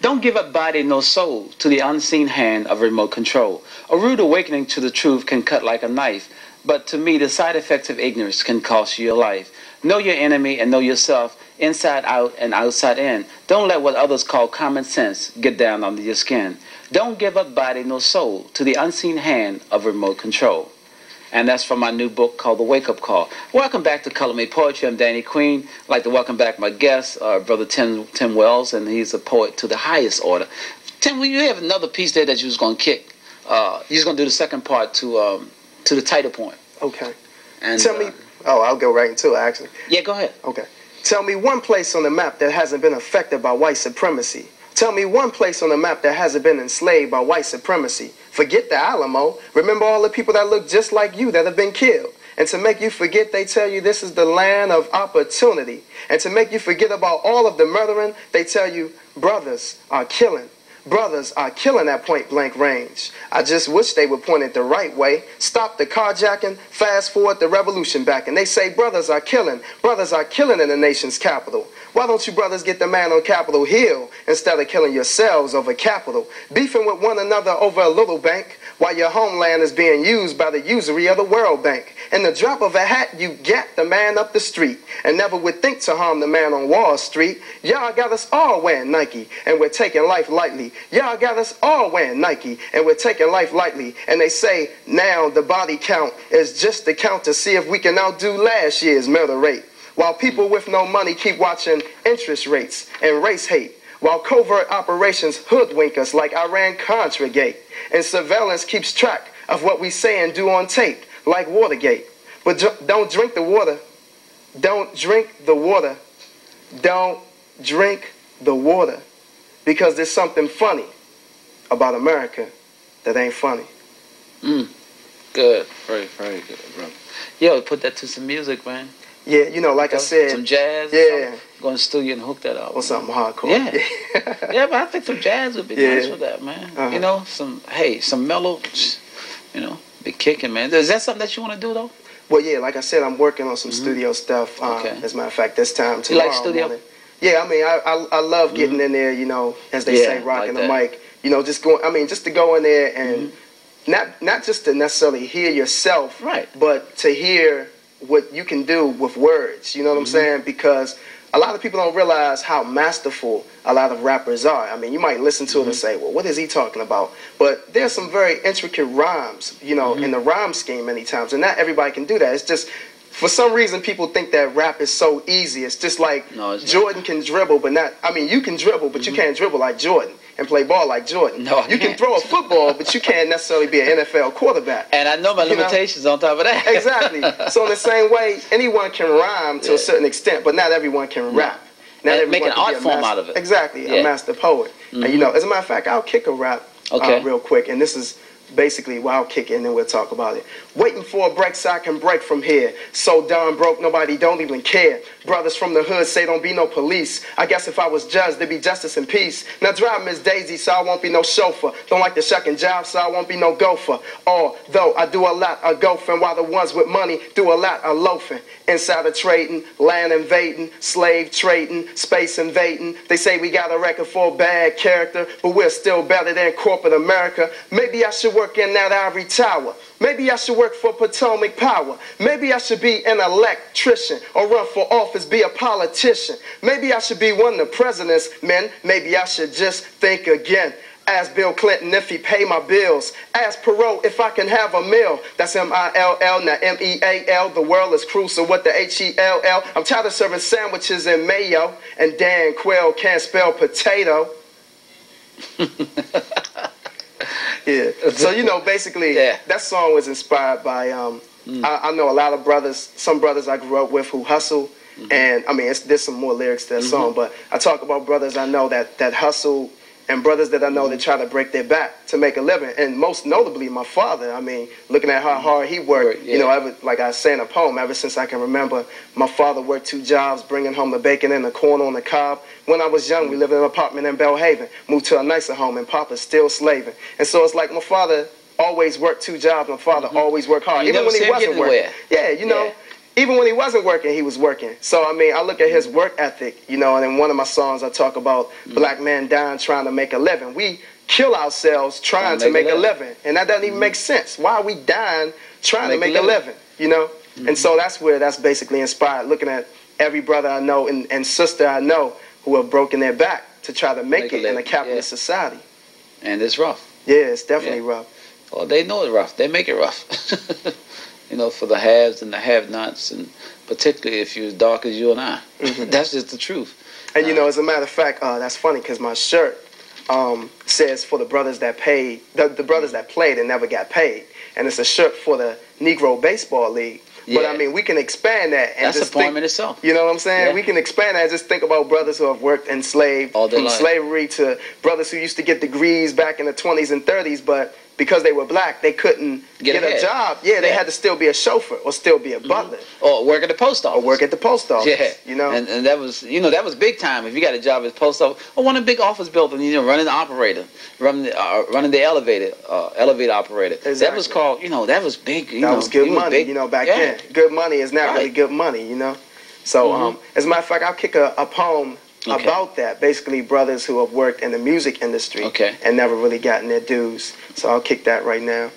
Don't give up body nor soul to the unseen hand of remote control. A rude awakening to the truth can cut like a knife, but to me the side effects of ignorance can cost you your life. Know your enemy and know yourself inside out and outside in. Don't let what others call common sense get down under your skin. Don't give up body nor soul to the unseen hand of remote control. And that's from my new book called The Wake Up Call. Welcome back to Color Me Poetry. I'm Danny Queen. I'd like to welcome back my guest, Brother Tim Wells, and he's a poet to the highest order. Tim, you have another piece there that you was going to kick. You was going to do the second part to the title point. Okay. And tell me. Oh, I'll go right into it, actually. Yeah, go ahead. Okay. Tell me one place on the map that hasn't been affected by white supremacy. Tell me one place on the map that hasn't been enslaved by white supremacy. Forget the Alamo. Remember all the people that look just like you that have been killed. And to make you forget, they tell you this is the land of opportunity. And to make you forget about all of the murdering, they tell you brothers are killing. Brothers are killing at point blank range. I just wish they would point it the right way. Stop the carjacking, fast forward the revolution back. And they say brothers are killing in the nation's capital. Why don't you brothers get the man on Capitol Hill instead of killing yourselves over capital? Beefing with one another over a little bank while your homeland is being used by the usury of the World Bank. In the drop of a hat, you gat the man up the street and never would think to harm the man on Wall Street. Y'all got us all wearing Nike and we're taking life lightly. Y'all got us all wearing Nike and we're taking life lightly. And they say now the body count is just the count to see if we can outdo last year's murder rate. While people with no money keep watching interest rates and race hate. While covert operations hoodwink us like Iran-Contra Gate. And surveillance keeps track of what we say and do on tape, like Watergate. But don't drink the water. Don't drink the water. Don't drink the water. Because there's something funny about America that ain't funny. Good. Very, very good, bro. Yo, put that to some music, man. Yeah, you know, like I said. Some jazz? Yeah. Go in the studio and hook that up. Or something hardcore. Yeah. Yeah, but I think some jazz would be nice with that, man. You know, some mellow, you know, be kicking, man. Is that something that you want to do, though? Well, yeah, like I said, I'm working on some studio stuff. As a matter of fact, this time tomorrow. You like studio? Morning. Yeah, I mean, I love getting in there, you know, as they say, rocking the mic. You know, just to go in there and not just to necessarily hear yourself, but to hear what you can do with words. You know what I'm saying? Because a lot of people don't realize how masterful a lot of rappers are. I mean, you might listen to it and say, well, what is he talking about? But there's some very intricate rhymes, you know, in the rhyme scheme many times. And not everybody can do that. It's just, for some reason, people think that rap is so easy. It's just like Jordan can dribble, but not, I mean, you can dribble, but you can't dribble like Jordan and play ball like Jordan. No, you can throw a football, but you can't necessarily be an NFL quarterback. And I know my limitations on top of that. Exactly. So in the same way, anyone can rhyme to a certain extent, but not everyone can rap. Not everyone make an can art form out of it. Exactly, a master poet. And you know, as a matter of fact, I'll kick a rap real quick, and this is basically why I'll kick it and then we'll talk about it. Waiting for a break so I can break from here. So darn broke, nobody don't even care. Brothers from the hood say don't be no police. I guess if I was judged, there'd be justice and peace. Now drive Miss Daisy so I won't be no chauffeur. Don't like the shucking job so I won't be no gopher. Although I do a lot of gophing while the ones with money do a lot of loafing. Insider trading, land invading, slave trading, space invading. They say we got a record for bad character, but we're still better than corporate America. Maybe I should work in that ivory tower. Maybe I should work for Potomac Power. Maybe I should be an electrician or run for office, be a politician. Maybe I should be one of the president's men. Maybe I should just think again. Ask Bill Clinton if he pay my bills. Ask Perot if I can have a meal. That's M-I-L-L, not M-E-A-L. The world is cruel, so what the H-E-L-L? I'm tired of serving sandwiches and mayo. And Dan Quayle can't spell potato. Yeah. So, you know, basically, that song was inspired by, I know a lot of brothers, some brothers I grew up with who hustle. And, I mean, there's some more lyrics to that song, but I talk about brothers I know that hustle and brothers that I know that try to break their back to make a living. And most notably, my father. I mean, looking at how hard he worked, you know, like I say in a poem, ever since I can remember, my father worked 2 jobs, bringing home the bacon and the corn on the cob. When I was young, we lived in an apartment in Belhaven, moved to a nicer home, and Papa's still slaving. And so it's like my father always worked 2 jobs. My father always worked hard, even when he wasn't working. Yeah, you know. even when he wasn't working, he was working. So, I mean, I look at his work ethic, you know, and in one of my songs I talk about black men dying trying to make a living. We kill ourselves trying to make a living. And that doesn't even make sense. Why are we dying trying to make a living, you know? And so that's where that's basically inspired, looking at every brother I know and sister I know who have broken their back to try to make it in a capitalist society. And it's rough. Yeah, it's definitely rough. Well, they know it's rough. They make it rough. You know, for the haves and the have-nots, and particularly if you're as dark as you and I. That's just the truth. And, you know, as a matter of fact, that's funny because my shirt says for the brothers that paid, the brothers that played and never got paid. And it's a shirt for the Negro Baseball League. But, I mean, we can expand that. And that's just a poem think, in itself. You know what I'm saying? Yeah. We can expand that and just think about brothers who have worked enslaved, from slavery to brothers who used to get degrees back in the 20s and 30s, but because they were black, they couldn't get a job. Yeah, they had to still be a chauffeur or still be a butler. Or work at the post office. Or work at the post office. Yeah. You know? And that was, you know, that was big time. If you got a job at the post office, or one of the big office buildings, you know, running the operator, running the elevator operator. Exactly. That was called, you know, that was big. That was good money, you know, back then. Good money is not really good money, you know? So, as a matter of fact, I'll kick a poem about that. Basically, brothers who have worked in the music industry and never really gotten their dues. So I'll kick that right now.